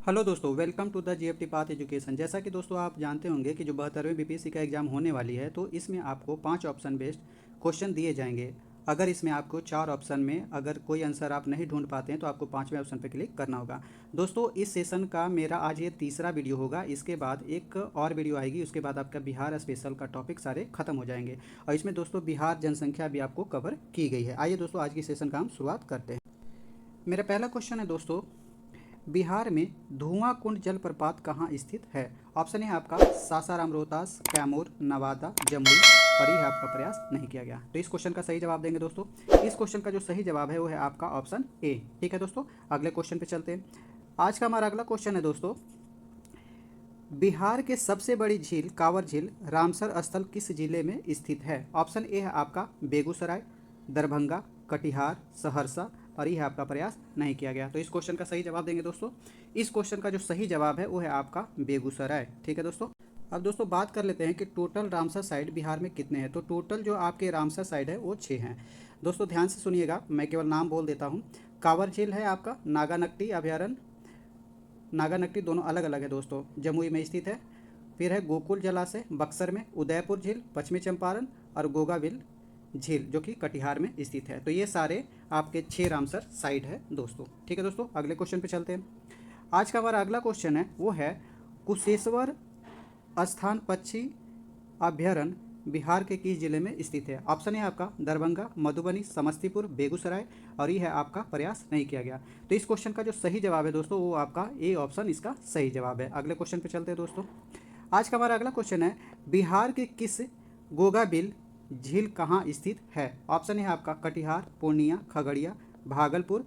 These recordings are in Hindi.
हेलो दोस्तों, welcome to the GFT path education. जैसा कि दोस्तों आप जानते होंगे कि जो 72वें बीपीएससी का एग्ज़ाम होने वाली है, तो इसमें आपको 5 ऑप्शन बेस्ड क्वेश्चन दिए जाएंगे। अगर इसमें आपको 4 ऑप्शन में अगर कोई आंसर आप नहीं ढूंढ पाते हैं तो आपको 5वें ऑप्शन पर क्लिक करना होगा। दोस्तों, इस सेशन का मेरा आज ये तीसरा वीडियो होगा। इसके बाद एक और वीडियो आएगी, उसके बाद आपका बिहार स्पेशल का टॉपिक सारे खत्म हो जाएंगे। और इसमें दोस्तों बिहार जनसंख्या भी आपको कवर की गई है। आइए दोस्तों, आज की सेशन का हम शुरुआत करते हैं। मेरा पहला क्वेश्चन है दोस्तों, बिहार में धुआं कुंड जलप्रपात कहाँ स्थित है? ऑप्शन है आपका सासाराम, रोहतास, कैमूर, नवादा, जमुई। और ये आपका प्रयास नहीं किया गया। तो इस क्वेश्चन का सही जवाब देंगे दोस्तों। इस क्वेश्चन का जो सही जवाब है वो है आपका ऑप्शन ए। ठीक है दोस्तों, अगले क्वेश्चन पे चलते हैं। आज का हमारा अगला क्वेश्चन है दोस्तों, बिहार के सबसे बड़ी झील कांवर झील रामसर स्थल किस जिले में स्थित है? ऑप्शन ए है आपका बेगूसराय, दरभंगा, कटिहार, सहरसा। और यह आपका प्रयास नहीं किया गया। तो इस क्वेश्चन का सही जवाब देंगे दोस्तों। इस क्वेश्चन का जो सही जवाब है वो है आपका बेगूसराय। ठीक है दोस्तों। अब दोस्तों बात कर लेते हैं कि टोटल रामसर साइट बिहार में कितने हैं। तो टोटल जो आपके रामसर साइट है वो 6 हैं। दोस्तों ध्यान से सुनिएगा, मैं केवल नाम बोल देता हूँ। कांवर झील है आपका नागानक्टी अभयारण्य, नागानक्टी दोनों अलग अलग है दोस्तों, जमुई में स्थित है। फिर है गोकुल जलाशय बक्सर में, उदयपुर झील पश्चिमी चंपारण, और गोगाबिल झील जो कि कटिहार में स्थित है। तो ये सारे आपके 6 रामसर साइट है दोस्तों। ठीक है दोस्तों, अगले क्वेश्चन पे चलते हैं। आज का हमारा अगला क्वेश्चन है वो है, कुशेश्वर स्थान पक्षी अभ्यारण्य बिहार के किस जिले में स्थित है? ऑप्शन है आपका दरभंगा, मधुबनी, समस्तीपुर, बेगूसराय। और ये है आपका प्रयास नहीं किया गया। तो इस क्वेश्चन का जो सही जवाब है दोस्तों वो आपका ए ऑप्शन इसका सही जवाब है। अगले क्वेश्चन पे चलते हैं दोस्तों। आज का हमारा अगला क्वेश्चन है, बिहार के किस गोगाबिल झील कहाँ स्थित है? ऑप्शन है आपका कटिहार, पूर्णिया, खगड़िया, भागलपुर।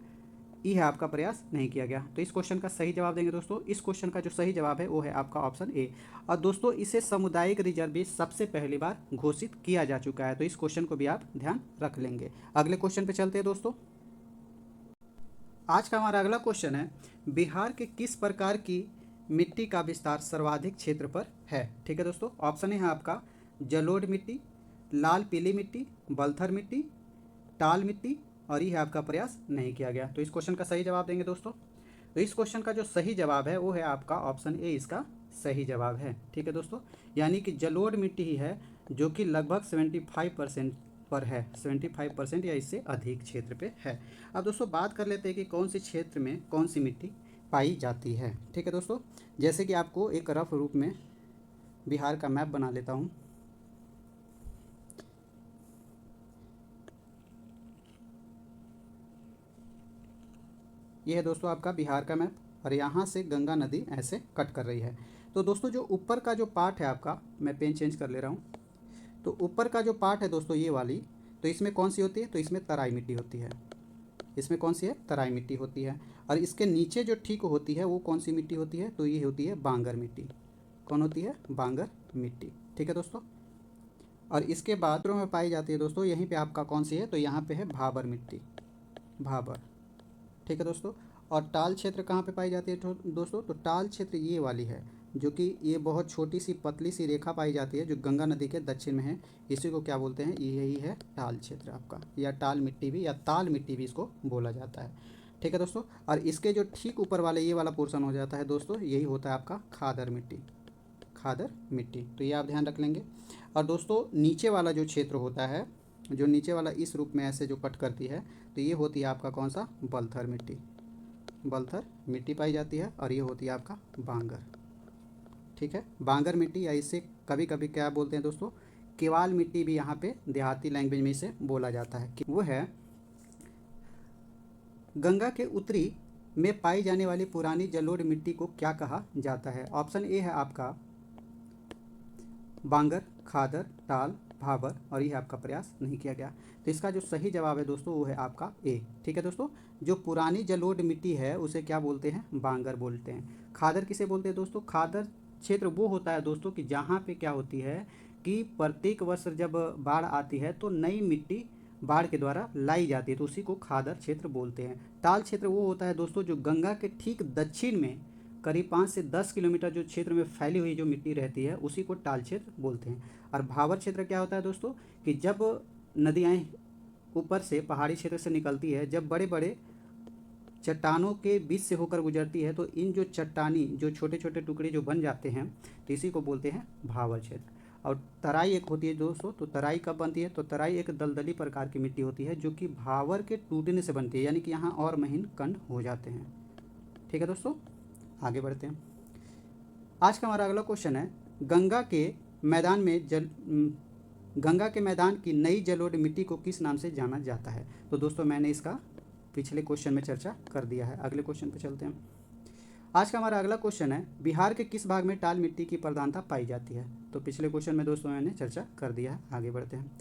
ये है आपका प्रयास नहीं किया गया। तो इस क्वेश्चन का सही जवाब देंगे दोस्तों। इस क्वेश्चन का जो सही जवाब है वो है आपका ऑप्शन ए। और दोस्तों इसे सामुदायिक रिजर्व भी सबसे पहली बार घोषित किया जा चुका है। तो इस क्वेश्चन को भी आप ध्यान रख लेंगे। अगले क्वेश्चन पे चलते हैं दोस्तों। आज का हमारा अगला क्वेश्चन है, बिहार के किस प्रकार की मिट्टी का विस्तार सर्वाधिक क्षेत्र पर है? ठीक है दोस्तों, ऑप्शन है आपका जलोढ़ मिट्टी, लाल पीली मिट्टी, बलथर मिट्टी, टाल मिट्टी। और ये आपका प्रयास नहीं किया गया। तो इस क्वेश्चन का सही जवाब देंगे दोस्तों। तो इस क्वेश्चन का जो सही जवाब है वो है आपका ऑप्शन ए इसका सही जवाब है। ठीक है दोस्तों, यानी कि जलोढ़ मिट्टी ही है जो कि लगभग 75% पर है, 75% या इससे अधिक क्षेत्र पे है। अब दोस्तों बात कर लेते हैं कि कौन से क्षेत्र में कौन सी मिट्टी पाई जाती है। ठीक है दोस्तों, जैसे कि आपको एक रफ रूप में बिहार का मैप बना लेता हूँ। ये है दोस्तों आपका बिहार का मैप, और यहाँ से गंगा नदी ऐसे कट कर रही है। तो दोस्तों जो ऊपर का जो पार्ट है आपका, मैं पेन चेंज कर ले रहा हूँ। तो ऊपर का जो पार्ट है दोस्तों ये वाली, तो इसमें कौन सी होती है? तो इसमें तराई मिट्टी होती है। इसमें कौन सी है? तराई मिट्टी होती है। और इसके नीचे जो ठीक होती है वो कौन सी मिट्टी होती है? तो ये होती है बांगर मिट्टी। कौन होती है? बांगर मिट्टी। ठीक है दोस्तों। और इसके बाद में पाई जाती है दोस्तों, यहीं पे आपका कौन सी है? तो यहाँ पे है भाबर मिट्टी, भाबर। ठीक है दोस्तों। और टाल क्षेत्र कहाँ पे पाई जाती है दोस्तों? तो टाल क्षेत्र ये वाली है, जो कि ये बहुत छोटी सी पतली सी रेखा पाई जाती है जो गंगा नदी के दक्षिण में है। इसी को क्या बोलते हैं? यही है टाल क्षेत्र आपका, या टाल मिट्टी भी, या ताल मिट्टी भी इसको बोला जाता है। ठीक है दोस्तों। और इसके जो ठीक ऊपर वाले ये वाला पोर्शन हो जाता है दोस्तों, यही होता है आपका खादर मिट्टी, खादर मिट्टी। तो ये आप ध्यान रख लेंगे। और दोस्तों नीचे वाला जो क्षेत्र होता है, जो नीचे वाला इस रूप में ऐसे जो कट करती है, तो ये होती है आपका कौन सा? बलथर मिट्टी, बलथर मिट्टी पाई जाती है। और ये होती है आपका बांगर। ठीक है, बांगर मिट्टी, या इससे कभी कभी क्या बोलते हैं दोस्तों? केवाल मिट्टी भी यहाँ पे देहाती लैंग्वेज में इसे बोला जाता है। वो है गंगा के उत्तरी में पाई जाने वाली पुरानी जलोढ़ मिट्टी को क्या कहा जाता है? ऑप्शन ए है आपका बांगर, खादर, टाल, भाबर। और यह आपका प्रयास नहीं किया गया। तो इसका जो सही जवाब है दोस्तों वो है आपका ए। ठीक है दोस्तों, जो पुरानी जलोढ़ मिट्टी है उसे क्या बोलते हैं? बांगर बोलते हैं। खादर किसे बोलते हैं दोस्तों? खादर क्षेत्र वो होता है दोस्तों कि जहाँ पे क्या होती है कि प्रत्येक वर्ष जब बाढ़ आती है तो नई मिट्टी बाढ़ के द्वारा लाई जाती है, तो उसी को खादर क्षेत्र बोलते हैं। टाल क्षेत्र वो होता है दोस्तों जो गंगा के ठीक दक्षिण में करीब 5 से 10 किलोमीटर जो क्षेत्र में फैली हुई जो मिट्टी रहती है उसी को टाल क्षेत्र बोलते हैं। और भावर क्षेत्र क्या होता है दोस्तों कि जब नदियाँ ऊपर से पहाड़ी क्षेत्र से निकलती है, जब बड़े बड़े चट्टानों के बीच से होकर गुजरती है, तो इन जो चट्टानी जो छोटे छोटे टुकड़े जो बन जाते हैं तो इसी को बोलते हैं भावर क्षेत्र। और तराई एक होती है दोस्तों, तो तराई कब बनती है, तो तराई एक दलदली प्रकार की मिट्टी होती है जो कि भावर के टूटने से बनती है, यानी कि यहाँ और महीन कंड हो जाते हैं। ठीक है दोस्तों, आगे बढ़ते हैं। आज का हमारा अगला क्वेश्चन है, गंगा के मैदान में गंगा के मैदान की नई जलोढ़ मिट्टी को किस नाम से जाना जाता है। तो दोस्तों मैंने इसका पिछले क्वेश्चन में चर्चा कर दिया है। अगले क्वेश्चन पे चलते हैं। आज का हमारा अगला क्वेश्चन है, बिहार के किस भाग में टाल मिट्टी की प्रधानता पाई जाती है। तो पिछले क्वेश्चन में दोस्तों मैंने चर्चा कर दिया है। आगे बढ़ते हैं।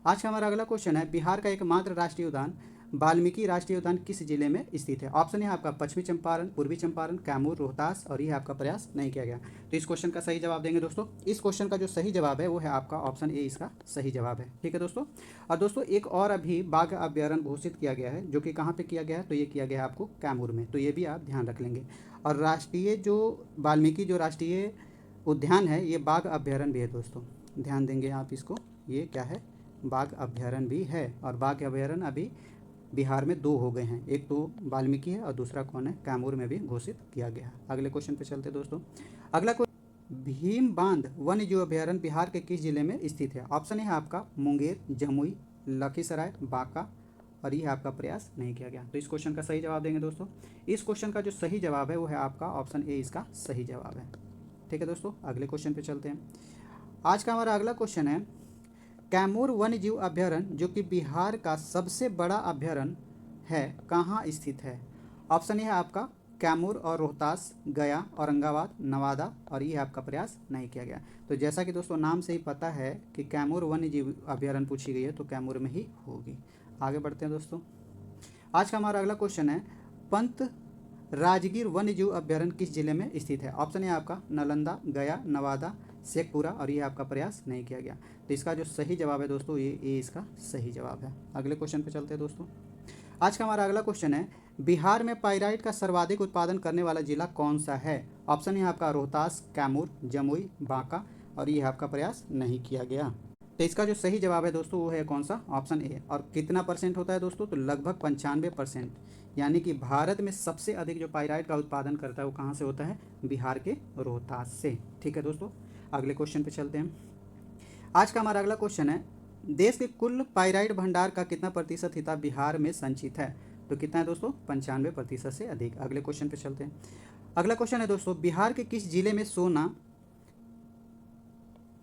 आज का हमारा अगला क्वेश्चन है, बिहार का एकमात्र राष्ट्रीय उद्यान वाल्मीकि राष्ट्रीय उद्यान किस जिले में स्थित है। ऑप्शन है आपका पश्चिमी चंपारण, पूर्वी चंपारण, कैमूर, रोहतास, और यह आपका प्रयास नहीं किया गया। तो इस क्वेश्चन का सही जवाब देंगे दोस्तों। इस क्वेश्चन का जो सही जवाब है वो है आपका ऑप्शन ए, इसका सही जवाब है। ठीक है दोस्तों। और दोस्तों एक और अभी बाघ अभ्यारण्य घोषित किया गया है, जो कि कहाँ पे किया गया है, तो ये किया गया है आपको कैमूर में, तो ये भी आप ध्यान रख लेंगे। और राष्ट्रीय जो वाल्मीकि जो राष्ट्रीय उद्यान है ये बाघ अभ्यारण्य भी है दोस्तों, ध्यान देंगे आप इसको। ये क्या है, बाघ अभ्यारण्य भी है। और बाघ अभ्यारण्य अभी बिहार में 2 हो गए हैं, एक तो वाल्मीकि है और दूसरा कौन है, कैमूर में भी घोषित किया गया है। अगले क्वेश्चन पे चलते दोस्तों। अगला क्वेश्चन, भीम बांध वन्य जीव अभ्यारण्य बिहार के किस जिले में स्थित है। ऑप्शन है आपका मुंगेर, जमुई, लखीसराय, बांका, और ये आपका प्रयास नहीं किया गया। तो इस क्वेश्चन का सही जवाब देंगे दोस्तों। इस क्वेश्चन का जो सही जवाब है वो है आपका ऑप्शन ए, इसका सही जवाब है। ठीक है दोस्तों, अगले क्वेश्चन पे चलते हैं। आज का हमारा अगला क्वेश्चन है, कैमूर वन्य जीव अभ्यारण्य जो कि बिहार का सबसे बड़ा अभ्यारण्य है कहाँ स्थित है। ऑप्शन है आपका कैमूर और रोहतास, गया, औरंगाबाद, नवादा, और ये आपका प्रयास नहीं किया गया। तो जैसा कि दोस्तों नाम से ही पता है कि कैमूर वन्य जीव अभ्यारण्य पूछी गई है, तो कैमूर में ही होगी। आगे बढ़ते हैं दोस्तों। आज का हमारा अगला क्वेश्चन है, पंत राजगीर वन्य जीव अभ्यारण्य किस जिले में स्थित है। ऑप्शन है आपका नालंदा, गया, नवादा, शेखपुरा, और ये आपका प्रयास नहीं किया गया। तो इसका जो सही जवाब है दोस्तों ये इसका सही जवाब है। अगले क्वेश्चन पे चलते हैं दोस्तों। आज का हमारा अगला क्वेश्चन है, बिहार में पाइराइट का सर्वाधिक उत्पादन करने वाला जिला कौन सा है। ऑप्शन है आपका रोहतास, कैमूर, जमुई, बांका, और ये आपका प्रयास नहीं किया गया। तो इसका जो सही जवाब है दोस्तों वो है कौन सा, ऑप्शन ए। और कितना परसेंट होता है दोस्तों, तो लगभग 95%, यानी कि भारत में सबसे अधिक जो पाइराइट का उत्पादन करता है वो कहाँ से होता है, बिहार के रोहतास से। ठीक है दोस्तों, अगले क्वेश्चन पे चलते हैं। आज का हमारा अगला क्वेश्चन है, देश के कुल पाइराइट भंडार का कितना प्रतिशत हिस्सा बिहार में संचित है। तो कितना है दोस्तों, 95% से अधिक। अगले क्वेश्चन पे चलते हैं। अगला क्वेश्चन है दोस्तों, बिहार के किस जिले में सोना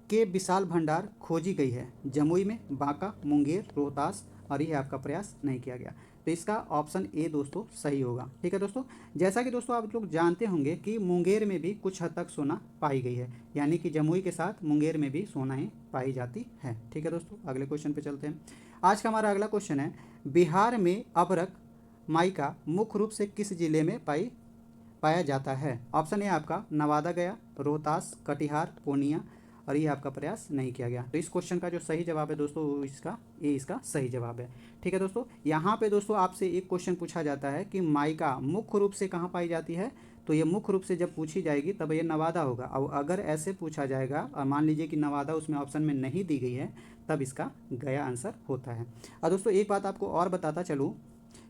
के विशाल भंडार खोजी गई है। जमुई में, बांका, मुंगेर, रोहतास, और यह आपका प्रयास नहीं किया गया। तो इसका ऑप्शन ए दोस्तों सही होगा। ठीक है दोस्तों, जैसा कि दोस्तों आप लोग जानते होंगे कि मुंगेर में भी कुछ हद तक सोना पाई गई है, यानी कि जमुई के साथ मुंगेर में भी सोना ही पाई जाती है। ठीक है दोस्तों, अगले क्वेश्चन पे चलते हैं। आज का हमारा अगला क्वेश्चन है, बिहार में अभ्रक माइका मुख्य रूप से किस जिले में पाया जाता है। ऑप्शन है आपका नवादा, गया, रोहतास, कटिहार, पूर्णिया, और ये आपका प्रयास नहीं किया गया। तो इस क्वेश्चन का जो सही जवाब है दोस्तों वो इसका सही जवाब है। ठीक है दोस्तों, यहाँ पे दोस्तों आपसे एक क्वेश्चन पूछा जाता है कि माइका मुख्य रूप से कहाँ पाई जाती है, तो ये मुख्य रूप से जब पूछी जाएगी तब ये नवादा होगा। और अगर ऐसे पूछा जाएगा और मान लीजिए कि नवादा उसमें ऑप्शन में नहीं दी गई है, तब इसका गया आंसर होता है। और दोस्तों एक बात आपको और बताता चलूँ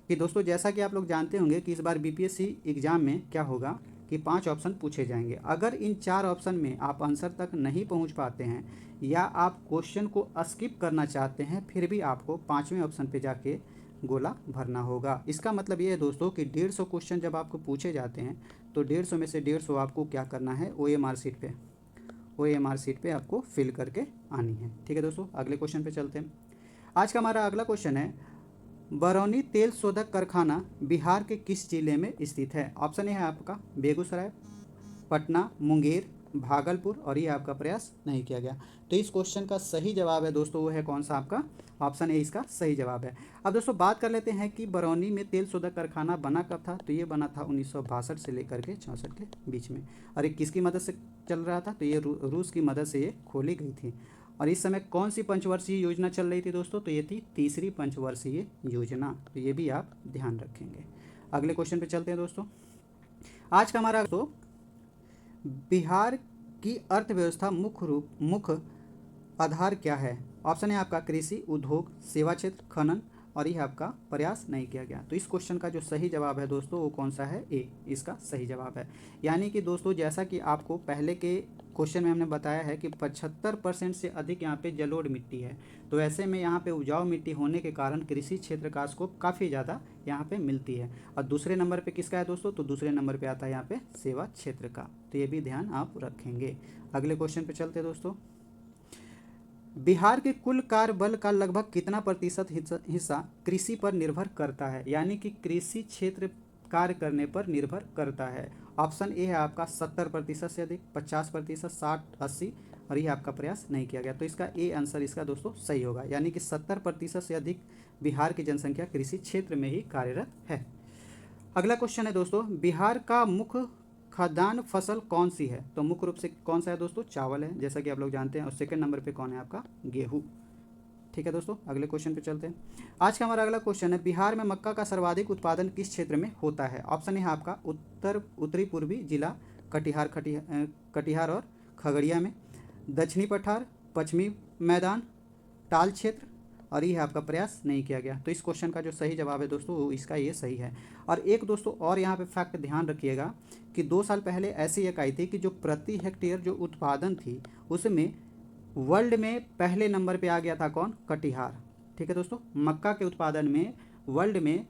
कि दोस्तों जैसा कि आप लोग जानते होंगे कि इस बार बीपीएससी एग्जाम में क्या होगा कि 5 ऑप्शन पूछे जाएंगे। अगर इन 4 ऑप्शन में आप आंसर तक नहीं पहुंच पाते हैं या आप क्वेश्चन को स्किप करना चाहते हैं, फिर भी आपको 5वें ऑप्शन पे जाके गोला भरना होगा। इसका मतलब ये है दोस्तों कि 150 क्वेश्चन जब आपको पूछे जाते हैं तो 150 में से 150 आपको क्या करना है, OMR शीट पे आपको फिल करके आनी है। ठीक है दोस्तों, अगले क्वेश्चन पे चलते हैं। आज का हमारा अगला क्वेश्चन है, बरौनी तेल शोधक कारखाना बिहार के किस जिले में स्थित है। ऑप्शन है आपका बेगूसराय, पटना, मुंगेर, भागलपुर, और ये आपका प्रयास नहीं किया गया। तो इस क्वेश्चन का सही जवाब है दोस्तों वो है कौन सा, आपका ऑप्शन ए इसका सही जवाब है। अब दोस्तों बात कर लेते हैं कि बरौनी में तेल शोधक कारखाना बना कब था। तो ये बना था 1962 से लेकर के 64 के बीच में। और ये किसकी मदद से चल रहा था, तो ये रूस की मदद से ये खोली गई थी। और इस समय कौन सी पंचवर्षीय योजना चल रही थी दोस्तों, तो ये थी तीसरी पंचवर्षीय योजना। तो ये भी आप ध्यान रखेंगे। अगले क्वेश्चन पे चलते हैं दोस्तों। आज का हमारा दोस्तों, बिहार की अर्थव्यवस्था मुख्य आधार क्या है। ऑप्शन है आपका कृषि, उद्योग, सेवा क्षेत्र, खनन, और यह आपका प्रयास नहीं किया गया। तो इस क्वेश्चन का जो सही जवाब है दोस्तों वो कौन सा है, ए इसका सही जवाब है। यानी कि दोस्तों जैसा कि आपको पहले के क्वेश्चन में हमने बताया है कि 75% से अधिक यहाँ पे जलोढ़ मिट्टी है, तो ऐसे में यहाँ पे उपजाऊ मिट्टी होने के कारण कृषि क्षेत्र का स्कोप काफ़ी ज़्यादा यहाँ पे मिलती है। और दूसरे नंबर पे किसका है दोस्तों, तो दूसरे नंबर पे आता है यहाँ पे सेवा क्षेत्र का। तो ये भी ध्यान आप रखेंगे। अगले क्वेश्चन पे चलते हैं दोस्तों। बिहार के कुल कार्य बल का लगभग कितना प्रतिशत हिस्सा कृषि पर निर्भर करता है, यानी कि कृषि क्षेत्र कार्य करने पर निर्भर करता है। ऑप्शन ए है आपका 70% से अधिक, 50%, 60, 80 और ये आपका प्रयास नहीं किया गया। तो इसका ए आंसर इसका दोस्तों सही होगा, यानी कि 70% से अधिक बिहार की जनसंख्या कृषि क्षेत्र में ही कार्यरत है। अगला क्वेश्चन है दोस्तों, बिहार का मुख्य खाद्यान्न फसल कौन सी है, तो मुख्य रूप से कौन सा है दोस्तों, चावल है जैसा कि आप लोग जानते हैं। और सेकंड नंबर पे कौन है आपका, गेहूँ। ठीक है दोस्तों, अगले क्वेश्चन पे चलते हैं। आज का हमारा अगला क्वेश्चन है, बिहार में मक्का का सर्वाधिक उत्पादन किस क्षेत्र में होता है। ऑप्शन है आपका उत्तरी पूर्वी जिला कटिहार और खगड़िया में, दक्षिणी पठार, पश्चिमी मैदान, टाल क्षेत्र और ये आपका प्रयास नहीं किया गया। तो इस क्वेश्चन का जो सही जवाब है दोस्तों वो इसका ये सही है। और एक दोस्तों और यहाँ पे फैक्ट ध्यान रखिएगा कि 2 साल पहले ऐसी एक आई थी कि जो प्रति हेक्टेयर जो उत्पादन थी उसमें वर्ल्ड में पहले नंबर पे आ गया था कौन, कटिहार। ठीक है दोस्तों, मक्का के उत्पादन में वर्ल्ड में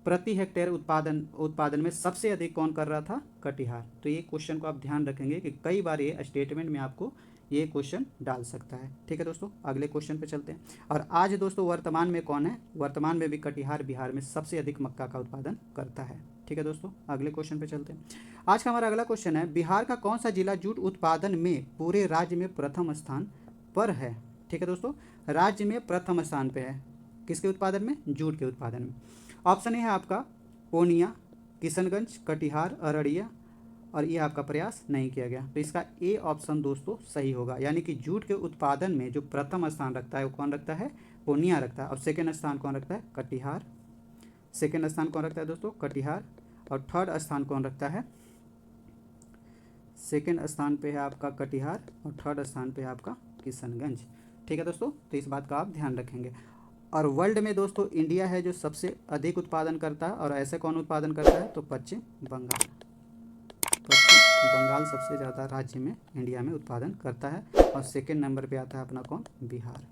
प्रति हेक्टेयर उत्पादन में सबसे अधिक कौन कर रहा था, कटिहार। तो ये क्वेश्चन को आप ध्यान रखेंगे कि कई बार ये स्टेटमेंट में आपको ये क्वेश्चन डाल सकता है। ठीक है दोस्तों, अगले क्वेश्चन पे चलते हैं। और आज दोस्तों वर्तमान में कौन है, वर्तमान में भी कटिहार बिहार में सबसे अधिक मक्का का उत्पादन करता है। ठीक है दोस्तों, अगले क्वेश्चन पे चलते हैं। आज का हमारा अगला क्वेश्चन है, बिहार का कौन सा जिला जूट उत्पादन में पूरे राज्य में प्रथम स्थान पर है। ठीक है दोस्तों, राज्य में प्रथम स्थान पे है, किसके उत्पादन में, जूट के उत्पादन में। ऑप्शन है आपका पूर्णिया, किशनगंज, कटिहार, अररिया और ये आपका प्रयास नहीं किया गया। तो इसका ए ऑप्शन दोस्तों सही होगा, यानी कि जूट के उत्पादन में जो प्रथम स्थान रखता है वो कौन रखता है, पूर्णिया रखता है। और सेकेंड स्थान कौन रखता है, कटिहार। सेकेंड स्थान कौन रखता है दोस्तों, कटिहार। और थर्ड स्थान कौन रखता है, सेकेंड स्थान पे है आपका कटिहार और थर्ड स्थान पे है आपका किशनगंज। ठीक है दोस्तों, तो इस बात का आप ध्यान रखेंगे। और वर्ल्ड में दोस्तों इंडिया है जो सबसे अधिक उत्पादन करता है, और ऐसे कौन उत्पादन करता है, तो पश्चिम बंगाल। पश्चिम बंगाल सबसे ज़्यादा राज्य में इंडिया में उत्पादन करता है। और सेकेंड नंबर पे आता है अपना कौन, बिहार।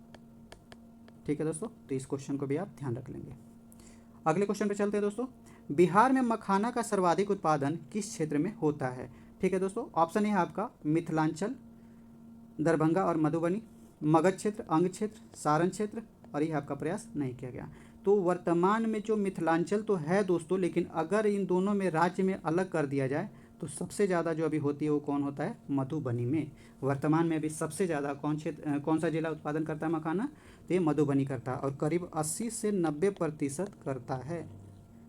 ठीक है दोस्तों, तो इस क्वेश्चन को भी आप ध्यान रख लेंगे। अगले क्वेश्चन पे चलते हैं दोस्तों, बिहार में मखाना का सर्वाधिक उत्पादन किस क्षेत्र में होता है। ठीक है दोस्तों, ऑप्शन है आपका मिथिलांचल, दरभंगा और मधुबनी, मगध क्षेत्र, अंग क्षेत्र, सारण क्षेत्र और यह आपका प्रयास नहीं किया गया। तो वर्तमान में जो मिथिलांचल तो है दोस्तों, लेकिन अगर इन दोनों में राज्य में अलग कर दिया जाए तो सबसे ज़्यादा जो अभी होती है वो कौन होता है, मधुबनी में। वर्तमान में अभी सबसे ज़्यादा कौन सा जिला उत्पादन करता है मखाना, तो ये मधुबनी करता है और करीब 80 से 90% करता है।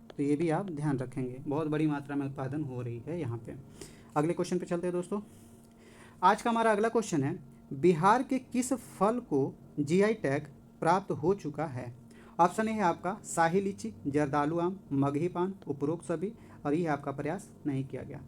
तो ये भी आप ध्यान रखेंगे, बहुत बड़ी मात्रा में उत्पादन हो रही है यहाँ पे। अगले क्वेश्चन पे चलते हैं दोस्तों। आज का हमारा अगला क्वेश्चन है, बिहार के किस फल को जीआई टैग प्राप्त हो चुका है। ऑप्शन है आपका शाही लीची, जर्दालू आम, मगही पान, उपरोक्त सभी और ये आपका प्रयास नहीं किया गया।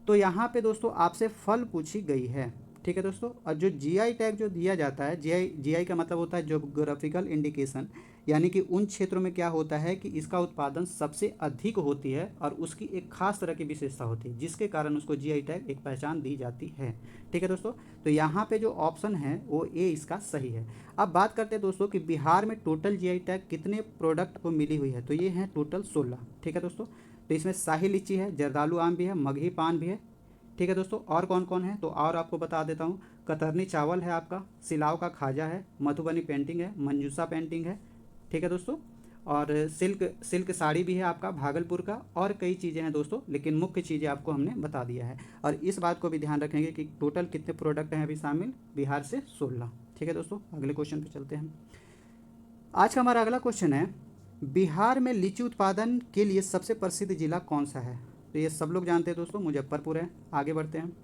तो यहाँ पे दोस्तों आपसे फल पूछी गई है। ठीक है दोस्तों, और जो जीआई टैग जो दिया जाता है, जीआई का मतलब होता है ज्योग्राफिकल इंडिकेशन, यानी कि उन क्षेत्रों में क्या होता है कि इसका उत्पादन सबसे अधिक होती है और उसकी एक खास तरह की विशेषता होती है जिसके कारण उसको जीआई टैग एक पहचान दी जाती है। ठीक है दोस्तों, तो यहाँ पे जो ऑप्शन है वो ए इसका सही है। अब बात करते हैं दोस्तों कि बिहार में टोटल जीआई टैग कितने प्रोडक्ट को मिली हुई है, तो ये हैं टोटल 16। ठीक है दोस्तों, तो इसमें शाही लीची है, जर्दालू आम भी है, मगही पान भी है। ठीक है दोस्तों, और कौन कौन है तो और आपको बता देता हूँ, कतरनी चावल है आपका, सिलाव का खाजा है, मधुबनी पेंटिंग है, मंजूसा पेंटिंग है। ठीक है दोस्तों, और सिल्क साड़ी भी है आपका भागलपुर का, और कई चीज़ें हैं दोस्तों, लेकिन मुख्य चीज़ें आपको हमने बता दिया है। और इस बात को भी ध्यान रखेंगे कि टोटल कितने प्रोडक्ट हैं अभी शामिल, बिहार से 16। ठीक है दोस्तों, अगले क्वेश्चन पे चलते हैं। आज का हमारा अगला क्वेश्चन है, बिहार में लीची उत्पादन के लिए सबसे प्रसिद्ध जिला कौन सा है। तो ये सब लोग जानते हैं दोस्तों, मुजफ्फरपुर है। आगे बढ़ते हैं।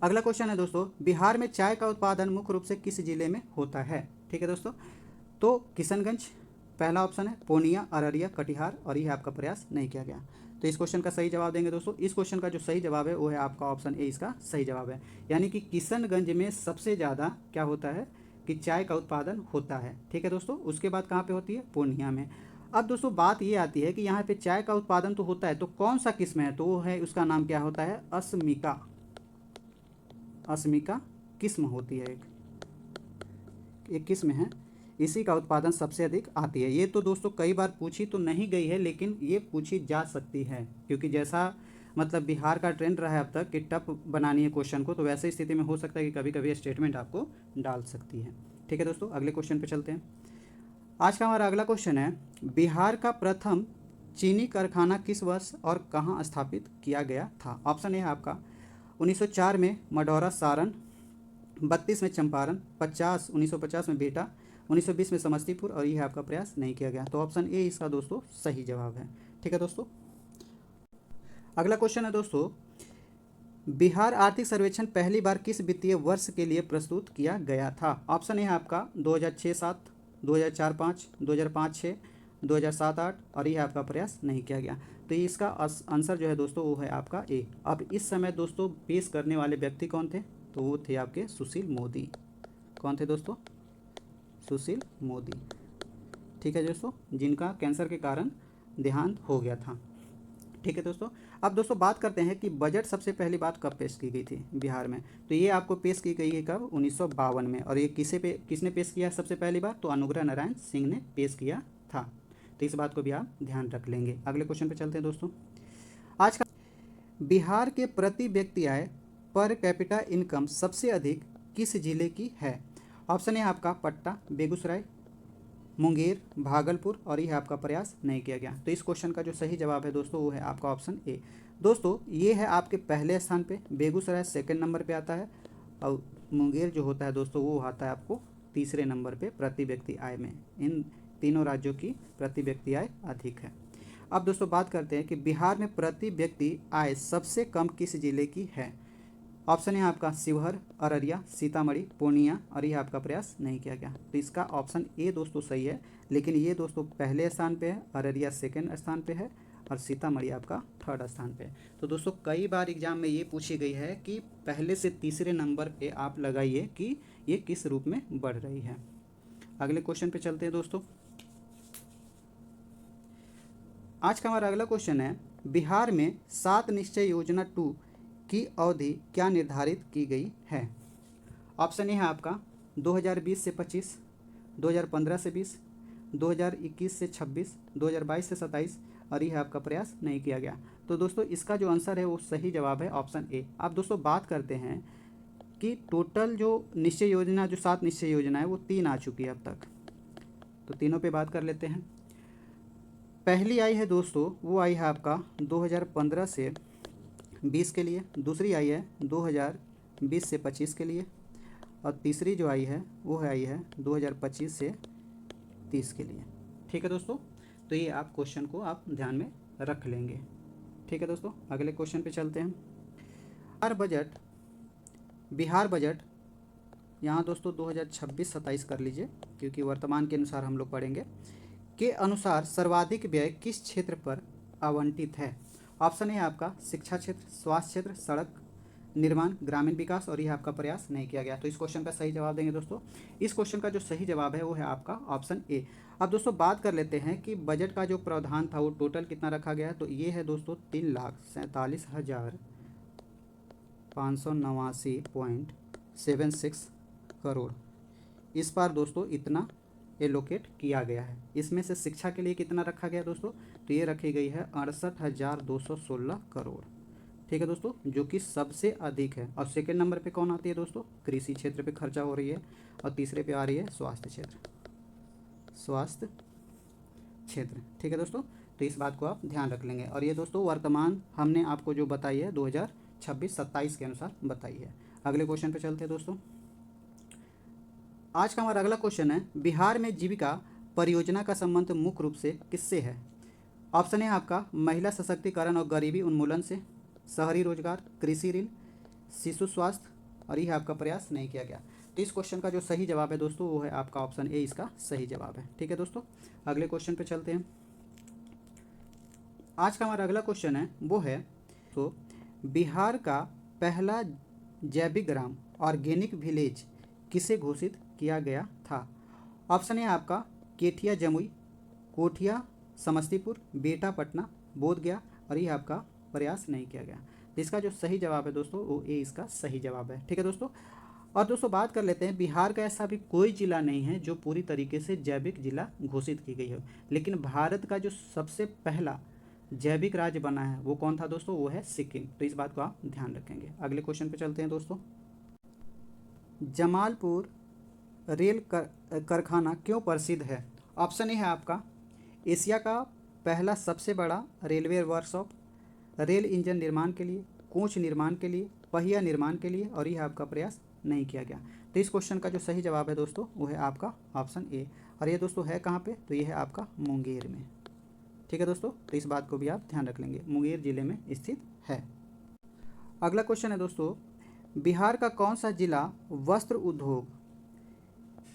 अगला क्वेश्चन है दोस्तों, बिहार में चाय का उत्पादन मुख्य रूप से किस जिले में होता है। ठीक है दोस्तों, तो किशनगंज पहला ऑप्शन है, पूर्णिया, अररिया, कटिहार और यह आपका प्रयास नहीं किया गया। तो इस क्वेश्चन का सही जवाब देंगे दोस्तों। इस क्वेश्चन का जो सही जवाब है वो है आपका ऑप्शन ए, इसका सही जवाब है। यानी कि किशनगंज में सबसे ज़्यादा क्या होता है, कि चाय का उत्पादन होता है। ठीक है दोस्तों, उसके बाद कहाँ पे होती है, पूर्णिया में। अब दोस्तों बात ये आती है कि यहाँ पे चाय का उत्पादन तो होता है, तो कौन सा किस्म है, तो वो है, उसका नाम क्या होता है, अस्मिका। अस्मिका किस्म होती है, एक किस्म है, इसी का उत्पादन सबसे अधिक आती है। ये तो दोस्तों कई बार पूछी तो नहीं गई है, लेकिन ये पूछी जा सकती है, क्योंकि जैसा मतलब बिहार का ट्रेंड रहा है अब तक कि टफ बनानी है क्वेश्चन को, तो वैसे स्थिति में हो सकता है कि कभी कभी स्टेटमेंट आपको डाल सकती है। ठीक है दोस्तों, अगले क्वेश्चन पे चलते हैं। आज का हमारा अगला क्वेश्चन है, बिहार का प्रथम चीनी कारखाना किस वर्ष और कहाँ स्थापित किया गया था। ऑप्शन ए है आपका 1904 में मढ़ौरा सारण, 32 में चंपारण, 1950 में बेटा, 1920 में समस्तीपुर, और यह आपका प्रयास नहीं किया गया। तो ऑप्शन ए इसका दोस्तों सही जवाब है। ठीक है दोस्तों, अगला क्वेश्चन है दोस्तों, बिहार आर्थिक सर्वेक्षण पहली बार किस वित्तीय वर्ष के लिए प्रस्तुत किया गया था। ऑप्शन ए है आपका 2006-07, 2004-05, 2005-06, 2007-08, और यह आपका प्रयास नहीं किया गया। तो इसका आंसर जो है दोस्तों वो है आपका ए। अब इस समय दोस्तों पेश करने वाले व्यक्ति कौन थे, तो वो थे आपके सुशील मोदी। कौन थे दोस्तों, सुशील मोदी। ठीक है दोस्तों, जिनका कैंसर के कारण देहांत हो गया था। ठीक है दोस्तों, अब दोस्तों बात करते हैं कि बजट सबसे पहली बात कब पेश की गई थी बिहार में। तो ये आपको पेश की गई है कब, 1952 में। और ये किसने पेश किया है सबसे पहली बार, तो अनुग्रह नारायण सिंह ने पेश किया था। तो इस बात को भी आप ध्यान रख लेंगे। अगले क्वेश्चन पे चलते हैं दोस्तों। आज का बिहार के प्रति व्यक्ति आय पर कैपिटा इनकम सबसे अधिक किस जिले की है। ऑप्शन है आपका पटना, बेगूसराय, मुंगेर, भागलपुर, और यह आपका प्रयास नहीं किया गया। तो इस क्वेश्चन का जो सही जवाब है दोस्तों वो है आपका ऑप्शन ए। दोस्तों ये है आपके पहले स्थान पे, बेगूसराय सेकंड नंबर पे आता है, और मुंगेर जो होता है दोस्तों वो आता है आपको तीसरे नंबर पे प्रति व्यक्ति आय में। इन तीनों राज्यों की प्रति व्यक्ति आय अधिक है। अब दोस्तों बात करते हैं कि बिहार में प्रति व्यक्ति आय सबसे कम किस जिले की है। ऑप्शन है आपका शिवहर, अररिया, सीतामढ़ी, पूर्णिया, और यह आपका प्रयास नहीं किया गया। तो इसका ऑप्शन ए दोस्तों सही है, लेकिन ये दोस्तों पहले स्थान पे है, अररिया सेकंड स्थान पे है, और सीतामढ़ी आपका थर्ड स्थान पे है। तो दोस्तों कई बार एग्जाम में ये पूछी गई है कि पहले से तीसरे नंबर पे आप लगाइए कि ये किस रूप में बढ़ रही है। अगले क्वेश्चन पे चलते हैं दोस्तों। आज का हमारा अगला क्वेश्चन है, बिहार में 7 निश्चय योजना 2 की अवधि क्या निर्धारित की गई है। ऑप्शन ए है आपका 2020 से 25, 2015 से 20, 2021 से 26, 2022 से 27, और यह आपका प्रयास नहीं किया गया। तो दोस्तों इसका जो आंसर है वो सही जवाब है ऑप्शन ए। अब दोस्तों बात करते हैं कि टोटल जो निश्चय योजना, जो 7 निश्चय योजना है वो 3 आ चुकी है अब तक। तो तीनों पे बात कर लेते हैं। पहली आई है दोस्तों, वो आई है आपका 2015 से 20 के लिए, दूसरी आई है 2020 से 25 के लिए, और तीसरी जो आई है वो आई है 2025 से 30 के लिए। ठीक है दोस्तों, तो ये आप क्वेश्चन को आप ध्यान में रख लेंगे। ठीक है दोस्तों, अगले क्वेश्चन पे चलते हैं। बिहार बजट यहाँ दोस्तों 2026-27 कर लीजिए, क्योंकि वर्तमान के अनुसार हम लोग पढ़ेंगे, के अनुसार सर्वाधिक व्यय किस क्षेत्र पर आवंटित है। ऑप्शन है आपका शिक्षा क्षेत्र, स्वास्थ्य क्षेत्र, सड़क निर्माण, ग्रामीण विकास, और यह आपका प्रयास नहीं किया गया। तो इस क्वेश्चन का सही जवाब देंगे दोस्तों। इस क्वेश्चन का जो सही जवाब है वो है आपका ऑप्शन ए। अब दोस्तों बात कर लेते हैं कि बजट का जो प्रावधान था वो टोटल कितना रखा गया है। तो ये है दोस्तों 3,47,589.76 करोड़। इस बार दोस्तों इतना एलोकेट किया गया है। इसमें से शिक्षा के लिए कितना रखा गया दोस्तों, तो ये रखी गई है 68,216 करोड़। ठीक है दोस्तों, जो कि सबसे अधिक है। और सेकंड नंबर पे कौन आती है दोस्तों, कृषि क्षेत्र पे खर्चा हो रही है, और तीसरे पे आ रही है स्वास्थ्य क्षेत्र। ठीक है दोस्तों, तो इस बात को आप ध्यान रख लेंगे। और ये दोस्तों वर्तमान हमने आपको जो बताई है 2026-27 के अनुसार बताई है। अगले क्वेश्चन पे चलते हैं दोस्तों। आज का हमारा अगला क्वेश्चन है, बिहार में जीविका परियोजना का संबंध मुख्य रूप से किससे है। ऑप्शन है आपका महिला सशक्तिकरण और गरीबी उन्मूलन से, शहरी रोजगार, कृषि ऋण, शिशु स्वास्थ्य, और यह आपका प्रयास नहीं किया गया। तो इस क्वेश्चन का जो सही जवाब है दोस्तों वो है आपका ऑप्शन ए, इसका सही जवाब है। ठीक है दोस्तों, अगले क्वेश्चन पे चलते हैं। आज का हमारा अगला क्वेश्चन है वो है, तो बिहार का पहला जैविक ग्राम ऑर्गेनिक विलेज किसे घोषित किया गया था? ऑप्शन ए आपका केठिया जमुई, कोठिया समस्तीपुर, बेटा पटना, बोध गया और ये आपका प्रयास नहीं किया गया। तो इसका जो सही जवाब है दोस्तों वो ए इसका सही जवाब है। ठीक है दोस्तों। और दोस्तों बात कर लेते हैं, बिहार का ऐसा भी कोई जिला नहीं है जो पूरी तरीके से जैविक जिला घोषित की गई है, लेकिन भारत का जो सबसे पहला जैविक राज्य बना है वो कौन था दोस्तों? वो है सिक्किम। तो इस बात को आप ध्यान रखेंगे। अगले क्वेश्चन पे चलते हैं दोस्तों। जमालपुर रेल कारखाना क्यों प्रसिद्ध है? ऑप्शन ए है आपका एशिया का पहला सबसे बड़ा रेलवे वर्कशॉप, रेल इंजन निर्माण के लिए, कोच निर्माण के लिए, पहिया निर्माण के लिए और यह आपका प्रयास नहीं किया गया। तो इस क्वेश्चन का जो सही जवाब है दोस्तों वो है आपका ऑप्शन ए। और ये दोस्तों है कहाँ पे? तो ये है आपका मुंगेर में। ठीक है दोस्तों। तो इस बात को भी आप ध्यान रख लेंगे, मुंगेर जिले में स्थित है। अगला क्वेश्चन है दोस्तों, बिहार का कौन सा जिला वस्त्र उद्योग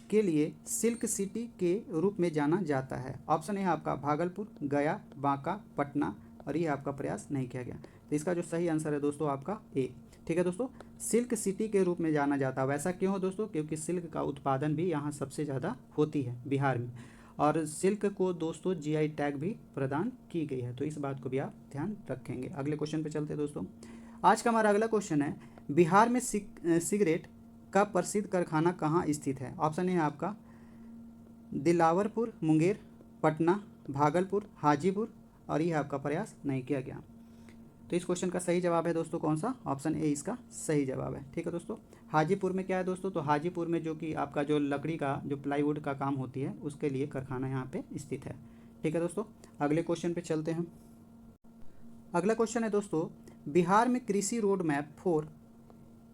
के लिए सिल्क सिटी के रूप में जाना जाता है? ऑप्शन ए आपका भागलपुर, गया, बांका, पटना और ये आपका प्रयास नहीं किया गया। तो इसका जो सही आंसर है दोस्तों आपका ए। ठीक है दोस्तों। सिल्क सिटी के रूप में जाना जाता है। वैसा क्यों हो दोस्तों? क्योंकि सिल्क का उत्पादन भी यहाँ सबसे ज़्यादा होती है बिहार में, और सिल्क को दोस्तों जीआई टैग भी प्रदान की गई है। तो इस बात को भी आप ध्यान रखेंगे। अगले क्वेश्चन पे चलते हैं दोस्तों। आज का हमारा अगला क्वेश्चन है, बिहार में सिगरेट का प्रसिद्ध कारखाना कहाँ स्थित है? ऑप्शन है आपका दिलावरपुर, मुंगेर, पटना, भागलपुर, हाजीपुर और यह आपका प्रयास नहीं किया गया। तो इस क्वेश्चन का सही जवाब है दोस्तों कौन सा? ऑप्शन ए इसका सही जवाब है। ठीक है दोस्तों। हाजीपुर में क्या है दोस्तों? तो हाजीपुर में जो कि आपका जो लकड़ी का जो प्लाईवुड का काम होती है उसके लिए कारखाना यहाँ पे स्थित है। ठीक है दोस्तों। अगले क्वेश्चन पे चलते हैं। अगला क्वेश्चन है दोस्तों, बिहार में कृषि रोड मैप 4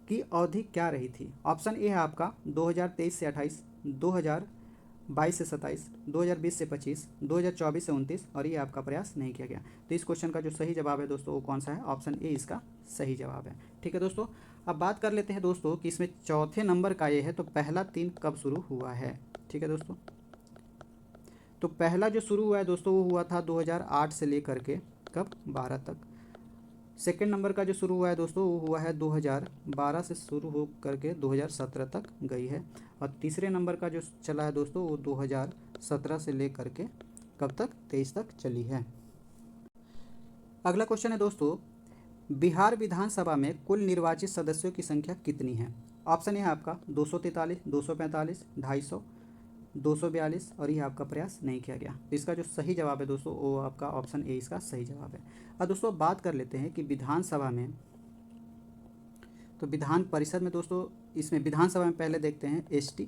की अवधि क्या रही थी? ऑप्शन ए है आपका 2023 से 28, 2022 से 27, 2020 से 25, 2024 से 29 और ये आपका प्रयास नहीं किया गया। तो इस क्वेश्चन का जो सही जवाब है दोस्तों वो कौन सा है? ऑप्शन ए इसका सही जवाब है। ठीक है दोस्तों। अब बात कर लेते हैं दोस्तों कि इसमें चौथे नंबर का ये है, तो पहला 3 कब शुरू हुआ है? ठीक है दोस्तों। तो पहला जो शुरू हुआ है दोस्तों वो हुआ था 2008 से लेकर के कब 12 तक। सेकेंड नंबर का जो शुरू हुआ है दोस्तों वो हुआ है 2012 से शुरू हो करके 2017 तक गई है। और तीसरे नंबर का जो चला है दोस्तों वो 2017 से ले करके कब तक? 23 तक चली है। अगला क्वेश्चन है दोस्तों, बिहार विधानसभा में कुल निर्वाचित सदस्यों की संख्या कितनी है? ऑप्शन है आपका 243, 245, 250, 242 और यह आपका प्रयास नहीं किया गया। तो इसका जो सही जवाब है दोस्तों वो आपका ऑप्शन ए इसका सही जवाब है। अब दोस्तों बात कर लेते हैं कि विधानसभा में, तो विधान परिषद में दोस्तों, इसमें विधानसभा में पहले देखते हैं एसटी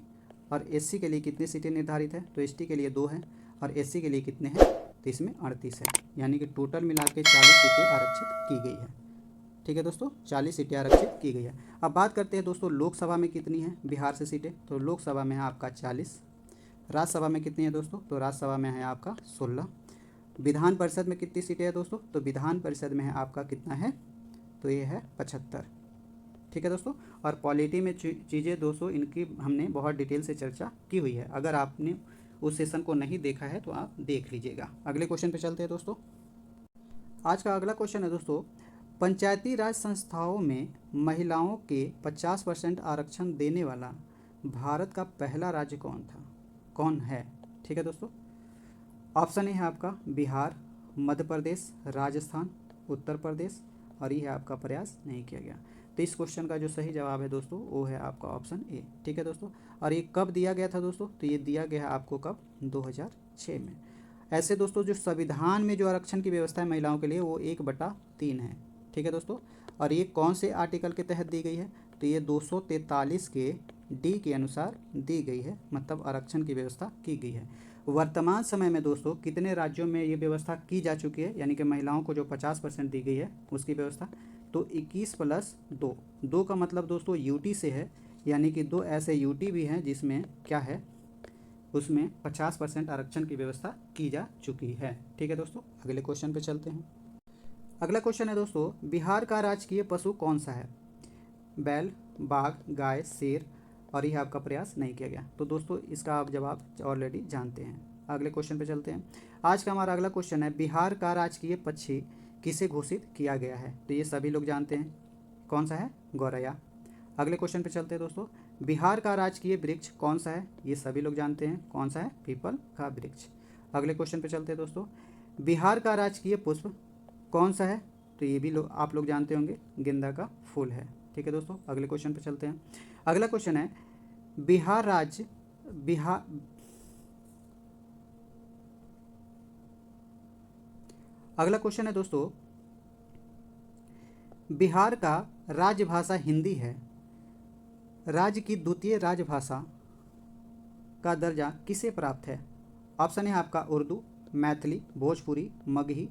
और एससी के लिए कितनी सीटें निर्धारित है। तो एसटी के लिए 2 हैं और एससी के लिए कितने हैं? तो इसमें 38 है, यानी कि टोटल मिला के 40 सीटें आरक्षित की गई है। ठीक है दोस्तों, 40 सीटें आरक्षित की गई है। अब बात करते हैं दोस्तों लोकसभा में कितनी है बिहार से सीटें। तो लोकसभा में है आपका 40। राज्यसभा में कितनी है दोस्तों? तो राज्यसभा में है आपका 16। विधान परिषद में कितनी सीटें हैं दोस्तों? तो विधान परिषद में है आपका कितना है? तो ये है 75। ठीक है दोस्तों। और पॉलिटी में चीज़ें दोस्तों इनकी हमने बहुत डिटेल से चर्चा की हुई है, अगर आपने उस सेशन को नहीं देखा है तो आप देख लीजिएगा। अगले क्वेश्चन पे चलते हैं दोस्तों। आज का अगला क्वेश्चन है दोस्तों, पंचायती राज संस्थाओं में महिलाओं के 50% आरक्षण देने वाला भारत का पहला राज्य कौन है? ठीक है दोस्तों। ऑप्शन है आपका बिहार, मध्य प्रदेश, राजस्थान, उत्तर प्रदेश और ये है आपका प्रयास नहीं किया गया। तो इस क्वेश्चन का जो सही जवाब है दोस्तों वो है आपका ऑप्शन ए। ठीक है दोस्तों। और ये कब दिया गया था दोस्तों? तो ये दिया गया है आपको कब? 2006 में। ऐसे दोस्तों जो संविधान में जो आरक्षण की व्यवस्था है महिलाओं के लिए वो 1/3 है। ठीक है दोस्तों। और ये कौन से आर्टिकल के तहत दी गई है? तो ये 243 के डी के अनुसार दी गई है, मतलब आरक्षण की व्यवस्था की गई है। वर्तमान समय में दोस्तों कितने राज्यों में ये व्यवस्था की जा चुकी है, यानी कि महिलाओं को जो 50% दी गई है उसकी व्यवस्था? तो 21 + 2, 2 का मतलब दोस्तों यूटी से है, यानी कि 2 ऐसे यूटी भी हैं जिसमें क्या है, उसमें 50% आरक्षण की व्यवस्था की जा चुकी है। ठीक है दोस्तों। अगले क्वेश्चन पे चलते हैं। अगला क्वेश्चन है दोस्तों, बिहार का राजकीय पशु कौन सा है? बैल, बाघ, गाय, शेर और यह आपका प्रयास नहीं किया गया। तो दोस्तों इसका आप जवाब ऑलरेडी जानते हैं। अगले क्वेश्चन पे चलते हैं। आज का हमारा अगला क्वेश्चन है, बिहार का राजकीय पक्षी किसे घोषित किया गया है? तो ये सभी लोग जानते हैं, कौन सा है? गौरैया। अगले क्वेश्चन पे चलते हैं दोस्तों, बिहार का राजकीय वृक्ष कौन सा है? ये सभी लोग जानते हैं कौन सा है, पीपल का वृक्ष। अगले क्वेश्चन पे चलते हैं दोस्तों। बिहार का राजकीय पुष्प कौन सा है? तो ये भी आप लोग जानते होंगे, गेंदा का फूल है। ठीक है दोस्तों, अगले क्वेश्चन पे चलते हैं। अगला क्वेश्चन है बिहार राज्य बिहार अगला क्वेश्चन है दोस्तों, बिहार का राजभाषा हिंदी है, राज्य की द्वितीय राजभाषा का दर्जा किसे प्राप्त है? ऑप्शन है आपका उर्दू, मैथिली, भोजपुरी, मगही।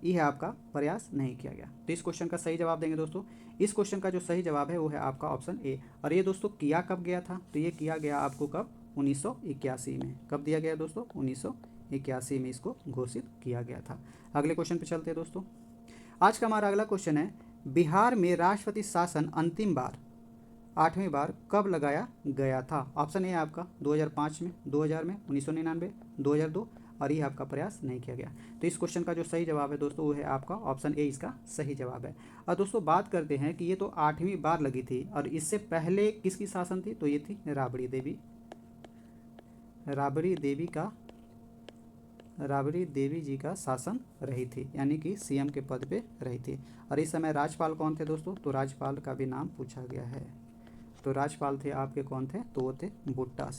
ये है आपका प्रयास नहीं किया गया। तो इस क्वेश्चन का सही जवाब देंगे दोस्तों। इस क्वेश्चन का जो सही जवाब है वो है आपका ऑप्शन ए। और ये दोस्तों किया कब गया था? तो ये किया गया आपको कब? 1981 में। कब दिया गया दोस्तों? 1981 में इसको घोषित किया गया था। अगले क्वेश्चन पे चलते हैं दोस्तों। आज का हमारा अगला क्वेश्चन है, बिहार में राष्ट्रपति शासन अंतिम बार 8वीं बार कब लगाया गया था? ऑप्शन ए आपका 2005 में, 2000 में, 1999, 2002 और ये आपका प्रयास नहीं किया गया। तो इस क्वेश्चन का जो सही जवाब है दोस्तों वो है आपका ऑप्शन ए, इसका सही जवाब है। और दोस्तों बात करते हैं कि ये तो 8वीं बार लगी थी और इससे पहले किसकी शासन थी? तो ये थी राबड़ी देवी जी का शासन रही थी, यानी कि सीएम के पद पे रही थी। और इस समय राज्यपाल कौन थे दोस्तों? तो राज्यपाल का भी नाम पूछा गया है। तो राज्यपाल थे आपके कौन थे? तो वो थे बूटा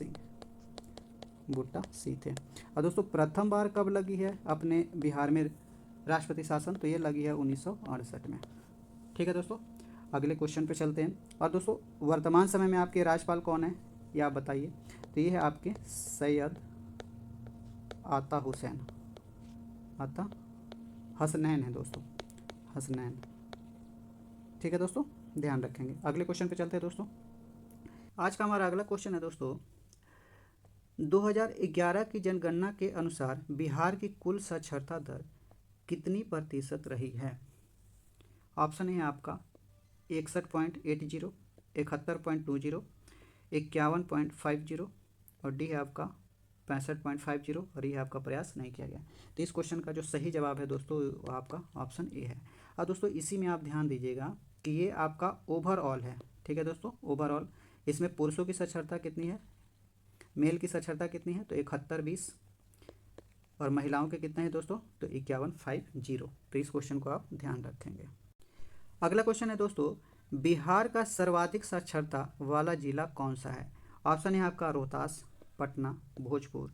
सिंह थे। और दोस्तों प्रथम बार कब लगी है अपने बिहार में राष्ट्रपति शासन? तो ये लगी है 1968 में। ठीक है दोस्तों, अगले क्वेश्चन पे चलते हैं। और दोस्तों वर्तमान समय में आपके राज्यपाल कौन है ये आप बताइए? तो ये है आपके सैयद आता हसनैन है दोस्तों, हसनैन। ठीक है दोस्तों, ध्यान रखेंगे। अगले क्वेश्चन पे चलते हैं दोस्तों। आज का हमारा अगला क्वेश्चन है दोस्तों, 2011 की जनगणना के अनुसार बिहार की कुल साक्षरता दर कितनी प्रतिशत रही है? ऑप्शन है आपका 61.80, 71.20, 51.50 और डी है आपका 65.50 और ये आपका प्रयास नहीं किया गया। तो इस क्वेश्चन का जो सही जवाब है दोस्तों वो आपका ऑप्शन ए है। और दोस्तों इसी में आप ध्यान दीजिएगा कि ये आपका ओवरऑल है। ठीक है दोस्तों, ओवरऑल इसमें पुरुषों की साक्षरता कितनी है, मेल की साक्षरता कितनी है? तो 71-20 और महिलाओं के कितने हैं दोस्तों? तो 51-50। तो इस क्वेश्चन को आप ध्यान रखेंगे। अगला क्वेश्चन है दोस्तों, बिहार का सर्वाधिक साक्षरता वाला जिला कौन सा है? ऑप्शन है आपका रोहतास, पटना, भोजपुर,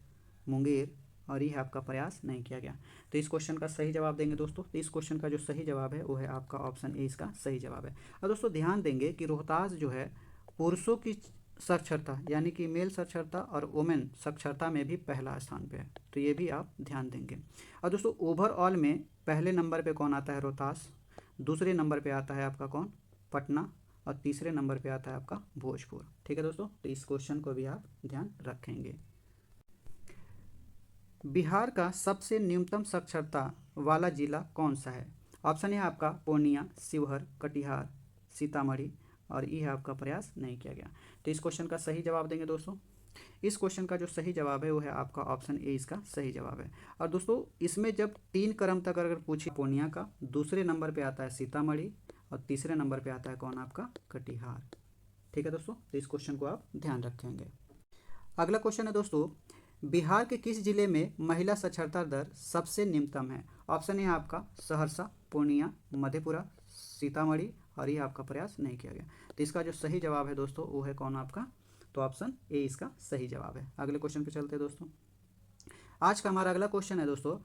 मुंगेर और ये आपका प्रयास नहीं किया गया। तो इस क्वेश्चन का सही जवाब देंगे दोस्तों। तो इस क्वेश्चन का जो सही जवाब है वो है आपका ऑप्शन ए, इसका सही जवाब है। और दोस्तों ध्यान देंगे कि रोहतास जो है पुरुषों की साक्षरता यानी कि मेल साक्षरता और वुमेन साक्षरता में भी पहला स्थान पे है। तो ये भी आप ध्यान देंगे। और दोस्तों ओवरऑल में पहले नंबर पे कौन आता है? रोहतास। दूसरे नंबर पे आता है आपका कौन? पटना। और तीसरे नंबर पे आता है आपका भोजपुर। ठीक है दोस्तों, तो इस क्वेश्चन को भी आप ध्यान रखेंगे। बिहार का सबसे न्यूनतम साक्षरता वाला जिला कौन सा है? ऑप्शन है आपका पूर्णिया, शिवहर, कटिहार, सीतामढ़ी और ये आपका प्रयास नहीं किया गया। तो इस क्वेश्चन का सही जवाब देंगे दोस्तों। इस क्वेश्चन का जो सही जवाब है वो है आपका ऑप्शन ए, इसका सही जवाब है। और दोस्तों इसमें जब 3 क्रम तक अगर पूछे पूर्णिया का, दूसरे नंबर पे आता है सीतामढ़ी और तीसरे नंबर पे आता है कौन? आपका कटिहार। ठीक है दोस्तों, तो इस क्वेश्चन को आप ध्यान रखेंगे। अगला क्वेश्चन है दोस्तों, बिहार के किस जिले में महिला साक्षरता दर सबसे निम्नतम है? ऑप्शन है आपका सहरसा, पूर्णिया, मधेपुरा, सीतामढ़ी और ये आपका प्रयास नहीं किया गया। तो इसका जो सही जवाब है दोस्तों वो है कौन? आपका तो ऑप्शन ए इसका सही जवाब है। अगले क्वेश्चन पे चलते हैं दोस्तों। आज का हमारा अगला क्वेश्चन है दोस्तों,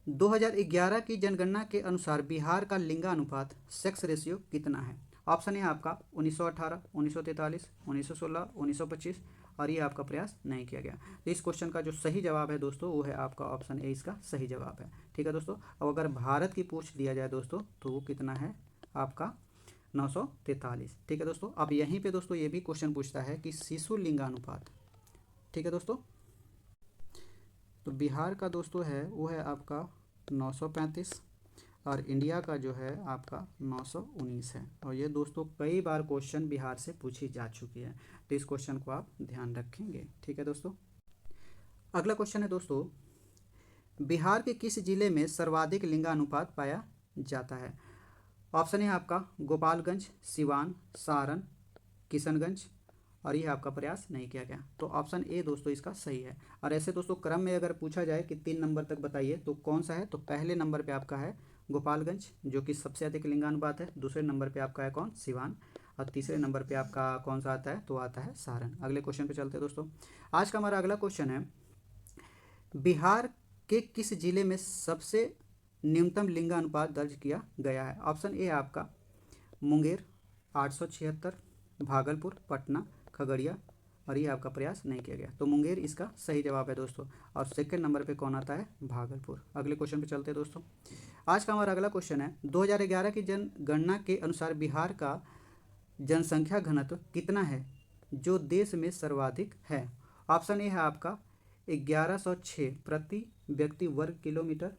2011 की जनगणना के अनुसार बिहार का लिंगानुपात सेक्स रेशियो कितना है? ऑप्शन है आपका 1918, 1943, 1916, 1925 और ये आपका प्रयास नहीं किया गया। तो इस क्वेश्चन का जो सही जवाब है दोस्तों वो है आपका ऑप्शन ए, इसका सही जवाब है। ठीक है दोस्तों, अब अगर भारत की पूछ लिया जाए दोस्तों तो वो कितना है? आपका 943। ठीक है दोस्तों, अब यहीं पे दोस्तों ये भी क्वेश्चन पूछता है कि शिशु लिंगानुपात। ठीक है दोस्तों, तो बिहार का दोस्तों है वो है आपका 935 और इंडिया का जो है आपका 919 है। और ये दोस्तों कई बार क्वेश्चन बिहार से पूछी जा चुकी है, तो इस क्वेश्चन को आप ध्यान रखेंगे। ठीक है दोस्तों, अगला क्वेश्चन है दोस्तों, बिहार के किस जिले में सर्वाधिक लिंगानुपात पाया जाता है? ऑप्शन है आपका गोपालगंज, सिवान, सारण, किशनगंज और यह आपका प्रयास नहीं किया गया। तो ऑप्शन ए दोस्तों इसका सही है। और ऐसे दोस्तों क्रम में अगर पूछा जाए कि 3 नंबर तक बताइए तो कौन सा है, तो पहले नंबर पे आपका है गोपालगंज जो कि सबसे अधिक लिंगानुपात है। दूसरे नंबर पे आपका है कौन, सिवान। और तीसरे नंबर पे आपका कौन सा आता है, तो आता है सारण। अगले क्वेश्चन पे चलते हैं दोस्तों। आज का हमारा अगला क्वेश्चन है, बिहार के किस जिले में सबसे न्यूनतम लिंगानुपात दर्ज किया गया है। ऑप्शन ए है आपका मुंगेर 876, भागलपुर, पटना, खगड़िया, और ये आपका प्रयास नहीं किया गया। तो मुंगेर इसका सही जवाब है दोस्तों। और सेकंड नंबर पे कौन आता है, भागलपुर। अगले क्वेश्चन पे चलते हैं दोस्तों। आज का हमारा अगला क्वेश्चन है, 2011 की जनगणना के अनुसार बिहार का जनसंख्या घनत्व कितना है जो देश में सर्वाधिक है। ऑप्शन ए है आपका 1106 प्रति व्यक्ति वर्ग किलोमीटर,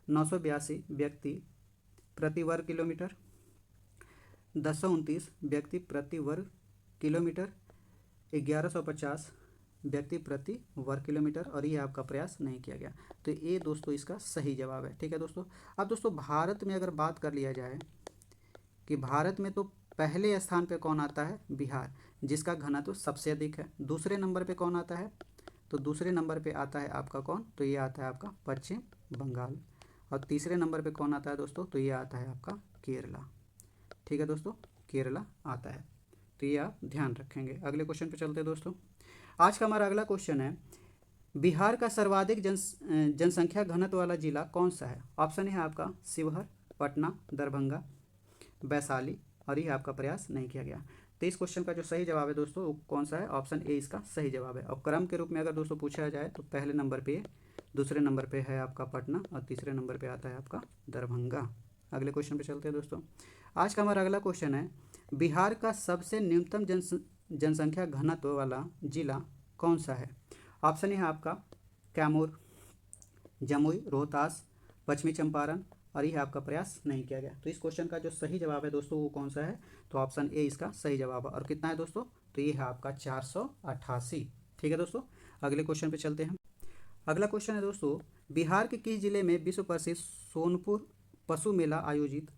982 व्यक्ति प्रति वर्ग किलोमीटर, 1029 व्यक्ति प्रति वर्ग किलोमीटर, 1150 व्यक्ति प्रति वर्ग किलोमीटर, और ये आपका प्रयास नहीं किया गया। तो ये दोस्तों इसका सही जवाब है। ठीक है दोस्तों। अब दोस्तों भारत में अगर बात कर लिया जाए कि भारत में तो पहले स्थान पे कौन आता है, बिहार, जिसका घनत्व सबसे अधिक है। दूसरे नंबर पे कौन आता है, तो दूसरे नंबर पे आता है आपका कौन, तो ये आता है आपका पश्चिम बंगाल। और तीसरे नंबर पे कौन आता है दोस्तों, तो ये आता है आपका केरला। ठीक है दोस्तों, केरला आता है। तो ये आप ध्यान रखेंगे। अगले क्वेश्चन पे चलते हैं दोस्तों। आज का हमारा अगला क्वेश्चन है, बिहार का सर्वाधिक जनसंख्या घनत्व वाला जिला कौन सा है। ऑप्शन है आपका शिवहर, पटना, दरभंगा, वैशाली, और ये आपका प्रयास नहीं किया गया। तो इस क्वेश्चन का जो सही जवाब है दोस्तों वो कौन सा है, ऑप्शन ए इसका सही जवाब है। और क्रम के रूप में अगर दोस्तों पूछा जाए तो पहले नंबर पे, दूसरे नंबर पे है आपका पटना, और तीसरे नंबर पे आता है आपका दरभंगा। अगले क्वेश्चन पे चलते हैं दोस्तों। आज का हमारा अगला क्वेश्चन है, बिहार का सबसे न्यूनतम जनसंख्या घनत्व वाला जिला कौन सा है। ऑप्शन है आपका कैमूर, जमुई, रोहतास, पश्चिमी चंपारण, और यह आपका प्रयास नहीं किया गया। तो इस क्वेश्चन का जो सही जवाब है दोस्तों वो कौन सा है, तो ऑप्शन ए इसका सही जवाब है। और कितना है दोस्तों, तो ये है आपका 488। ठीक है दोस्तों। अगले क्वेश्चन पे चलते हैं। अगला क्वेश्चन है दोस्तों, बिहार के किस जिले में विश्व प्रसिद्ध सोनपुर पशु मेला आयोजित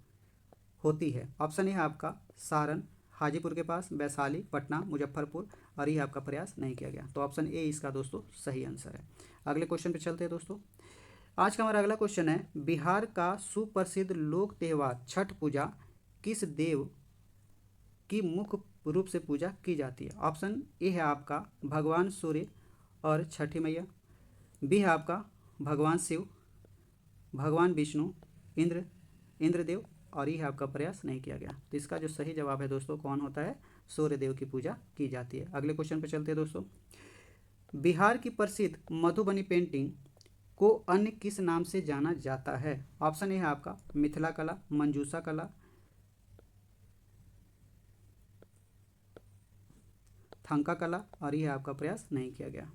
होती है। ऑप्शन है आपका सारण, हाजीपुर के पास, वैशाली, पटना, मुजफ्फरपुर, और ये आपका प्रयास नहीं किया गया। तो ऑप्शन ए इसका दोस्तों सही आंसर है। अगले क्वेश्चन पे चलते हैं दोस्तों। आज का हमारा अगला क्वेश्चन है, बिहार का सुप्रसिद्ध लोक त्यौहार छठ पूजा किस देव की मुख्य रूप से पूजा की जाती है। ऑप्शन ए है आपका भगवान सूर्य और छठी मैया, बी है आपका भगवान शिव, भगवान विष्णु, इंद्रदेव, और यह आपका प्रयास नहीं किया गया। तो इसका जो सही जवाब है दोस्तों कौन होता है, सूर्य देव की पूजा की जाती है। अगले क्वेश्चन पे चलते हैं दोस्तों। बिहार की प्रसिद्ध मधुबनी पेंटिंग को अन्य किस नाम से जाना जाता है। ऑप्शन ए है आपका मिथिला कला, मंजूषा कला, थंका कला, और यह आपका प्रयास नहीं किया गया।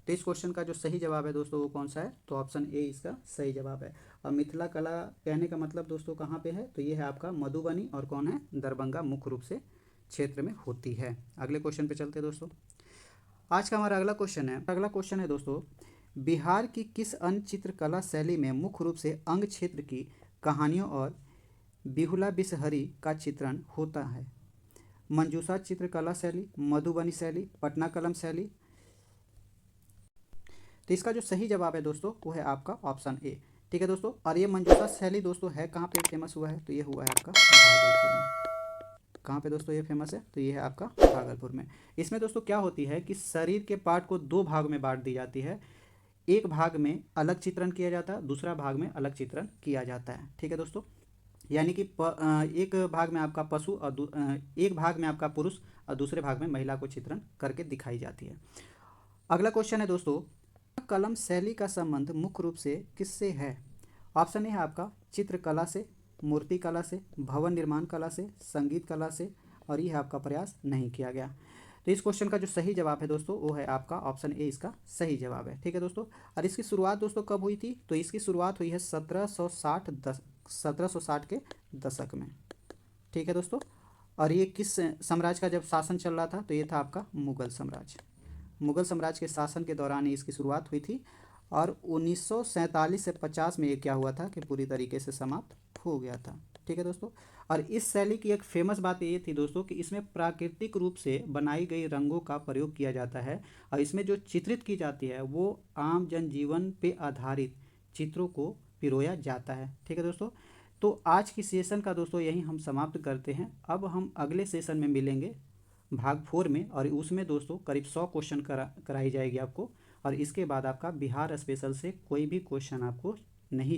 तो इस क्वेश्चन का जो सही जवाब है दोस्तों वो कौन सा है, तो ऑप्शन ए इसका सही जवाब है। और मिथिला कला कहने का मतलब दोस्तों कहाँ पे है, तो ये है आपका मधुबनी, और कौन है, दरभंगा मुख्य रूप से क्षेत्र में होती है। अगले क्वेश्चन पे चलते हैं दोस्तों। आज का हमारा अगला क्वेश्चन है दोस्तों, बिहार की किस अन्य चित्रकला शैली में मुख्य रूप से अंग क्षेत्र की कहानियों और बिहुला बिसहरी का चित्रण होता है। मंजूषा चित्रकला शैली, मधुबनी शैली, पटना कलम शैली। तो इसका जो सही जवाब है दोस्तों वो है आपका ऑप्शन ए। ठीक है दोस्तों। और ये मंजूषा शैली दोस्तों है कहाँ पे फेमस हुआ है, तो ये हुआ है आपका भागलपुर में। कहाँ पे दोस्तों ये फेमस है, तो ये है आपका भागलपुर में। इसमें दोस्तों क्या होती है कि शरीर के पार्ट को दो भाग में बांट दी जाती है। एक भाग में अलग चित्रण किया जाता है, दूसरा भाग में अलग चित्रण किया जाता है। ठीक है दोस्तों। यानी कि एक भाग में आपका पशु और एक भाग में आपका पुरुष और दूसरे भाग में महिला को चित्रण करके दिखाई जाती है। अगला क्वेश्चन है दोस्तों, कलम शैली का संबंध मुख्य रूप से किससे है। ऑप्शन है आपका चित्रकला से, मूर्ति कला से, भवन निर्माण कला से, संगीत कला से, और यह आपका प्रयास नहीं किया गया। तो इस क्वेश्चन का जो सही जवाब है दोस्तों वो है आपका ऑप्शन ए इसका सही जवाब है। ठीक है दोस्तों। और इसकी शुरुआत दोस्तों कब हुई थी, तो इसकी शुरुआत हुई है 1760 के दशक में। ठीक है दोस्तों। और ये किस साम्राज्य का जब शासन चल रहा था, तो ये था आपका मुगल साम्राज्य। मुगल साम्राज्य के शासन के दौरान ही इसकी शुरुआत हुई थी। और 1947 से 50 में ये क्या हुआ था कि पूरी तरीके से समाप्त हो गया था। ठीक है दोस्तों। और इस शैली की एक फेमस बात ये थी दोस्तों कि इसमें प्राकृतिक रूप से बनाई गई रंगों का प्रयोग किया जाता है और इसमें जो चित्रित की जाती है वो आम जनजीवन पे आधारित चित्रों को पिरोया जाता है। ठीक है दोस्तों। तो आज की सेशन का दोस्तों यही हम समाप्त करते हैं। अब हम अगले सेशन में मिलेंगे भाग 4 में, और उसमें दोस्तों करीब 100 क्वेश्चन कराई जाएगी आपको, और इसके बाद आपका बिहार स्पेशल से कोई भी क्वेश्चन आपको नहीं